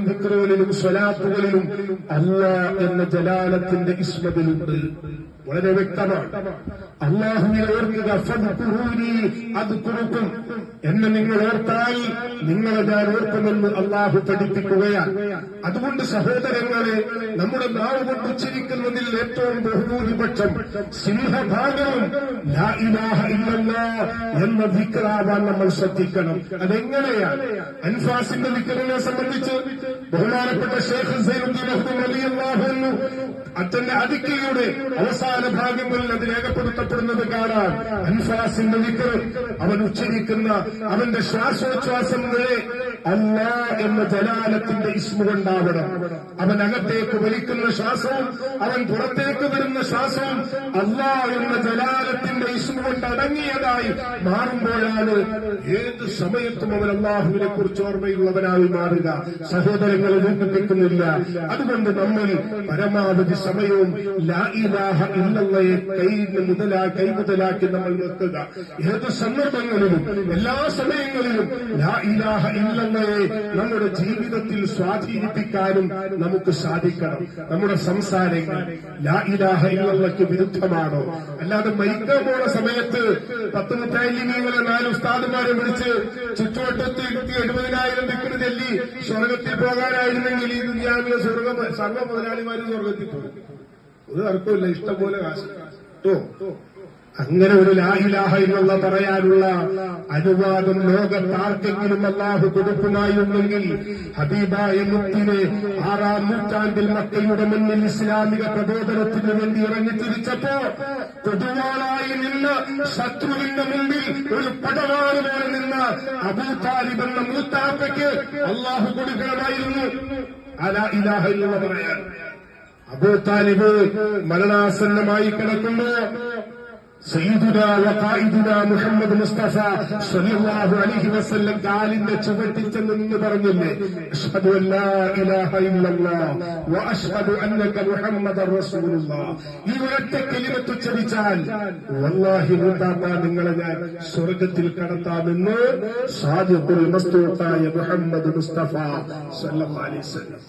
ദിക്റുകളിലും സ്വലാത്തുകളിലും അല്ലാഹ് എന്ന ജലാലത്തിന്റെ ഇസ്മതിലുണ്ട്. വളരെ വ്യക്തമാണ്. അല്ലാഹുവിനെ ഓർക്കുക, ഫദ്കുറൂനി അദ്കുറുക്കും, എന്നെ നിങ്ങൾ ഓർത്താൽ നിങ്ങളെ ഞാൻ ഓർക്കുമെന്ന് അല്ലാഹു പഠിപ്പിക്കുകയാണ്. അതുകൊണ്ട് സഹോദരങ്ങളെ, നമ്മുടെ നാവ് കൊണ്ട് ഉച്ചരിക്കുന്നതിൽ ഏറ്റവും ബഹുഭൂരിപക്ഷം സിംഹഭാഗവും ലാ ഇലാഹ ഇല്ലല്ലാഹ് എന്ന ദിക്റാവാൻ നമ്മൾ ശ്രദ്ധിക്കണം. അതെങ്ങനെയാണ്? അൻഫാസിന്റെ ദിക്റിനെ സംബന്ധിച്ച് ബഹുമാനപ്പെട്ട ശൈഖ് സൈനുദ്ദീൻ അഹ്മദ് റളിയല്ലാഹു അൻഹു അത്തന്റെ അതിക്കയുടെ അവസാന ഭാഗങ്ങളിൽ അത് രേഖപ്പെടുത്തപ്പെടുന്നത് കാണാൻ. അൻഫാസിന്റെ ദിക്ർ അവൻ ഉച്ചരിക്കുന്ന അവന്റെ ശ്വാസോച്ഛ്വാസം വരെ അല്ലാഹ് എന്ന ജലാലത്തിന്റെ ഇസ്മ കൊണ്ടാവണം. അവൻ അകത്തേക്ക് വലിക്കുന്ന ശ്വാസവും അവൻ പുറത്തേക്ക് വരുന്ന ശ്വാസവും അല്ലാഹ് എന്ന ജലാലത്തിന്റെ ഇസ്മ കൊണ്ട് അടങ്ങിയതായി മാറുമ്പോഴാണ് ഏത് സമയത്തും അവൻ അല്ലാഹുവിനെ കുറിച്ച് ഓർമ്മയുള്ളവനായി മാറുക. സഹോദരങ്ങളെ ഓർമ്മിപ്പിക്കുന്നില്ല. അതുകൊണ്ട് നമ്മൾ പരമാവധി സമയവും ലാ ഇലാഹ ഇല്ലല്ലാഹയെ കൈമുതലാക്കി നമ്മൾ നിർത്തുക. ഏത് സന്ദർഭങ്ങളിലും എല്ലാ സമയങ്ങളിലും ലാ ഇലാഹ ഇല്ലല്ലാഹയെ നമ്മുടെ ജീവിതത്തിൽ സ്വാധീനിപ്പിക്കാനും നമുക്ക് സാധിക്കണം. നമ്മുടെ സംസാരങ്ങൾ ലാ ഇലാഹ ഇല്ലല്ലാഹയ്ക്ക് വിരുദ്ധമാണോ? അല്ലാതെ മരിക്കാൻ പോണ സമയത്ത് 10 മുത്താലിമീങ്ങളെ 4 ഉസ്താദുമാരെ വിളിച്ച് ചുറ്റുവട്ടത്തിൽ 70,000 ദിക്റ് ചൊല്ലി സ്വർഗത്തിൽ പോകാനായിരുന്നെങ്കിൽ ഈ ദുനിയാവിലെ സംഘ മുതലാളിമാര് സ്വർഗത്തിൽ പോകും. ഒരു തർക്കമില്ല, ഇഷ്ടംപോലെ കാശ് കേട്ടോ. അങ്ങനെ ഒരു ലാ ഇലാഹ ഇല്ലല്ലാഹ് പറയാനുള്ള അനുവാദം ലോകത്താർക്കെങ്കിലും അല്ലാഹു കൊടുക്കുമായിരുന്നെങ്കിൽ ഹബീബായ മുത്തിനെ 6-ാം നൂറ്റാണ്ടിൽ മക്കയുടെ മുന്നിൽ ഇസ്ലാമിക പ്രബോധനത്തിന് വേണ്ടി ഇറങ്ങിത്തിരിച്ചപ്പോ കൊടുവാളായി നിന്ന് ശത്രുവിന്റെ മുമ്പിൽ ഒരു പടവാള് പോലെ നിന്ന അബൂ താലിബ് എന്ന മൂത്താപ്പയ്ക്ക് അല്ലാഹു കൊടുക്കണമായിരുന്നു ആ ലാ ഇലാഹ ഇല്ലല്ലാഹ് പറയാൻ. അബൂ താലിബ് മരണാസന്നമായി കിടക്കുമ്പോ സയ്യിദുനാ വഖായിദുനാ മുഹമ്മദ് മുസ്തഫ സ്വല്ലല്ലാഹു അലൈഹി വസല്ലം കാലിന്റെ ചുവട്ടിൽ ചെന്ന് പറഞ്ഞില്ലേ, അശ്ഹദു അല്ലാ ഇലാഹ ഇല്ലല്ലാഹ് വ അശ്ഹദു അന്നക മുഹമ്മദർ റസൂലുള്ളാഹ്. ഈ ഒരൊറ്റ കലിമത്ത് ഉച്ചരിച്ചാൽ വല്ലാഹി മുത്താപ്പ നിങ്ങളെ ഞാൻ സ്വർഗത്തിൽ കടത്താമെന്ന് സാദിഖുൽ മസ്തൂഖായ മുഹമ്മദ് മുസ്തഫ സ്വല്ലല്ലാഹു അലൈഹി വസല്ലം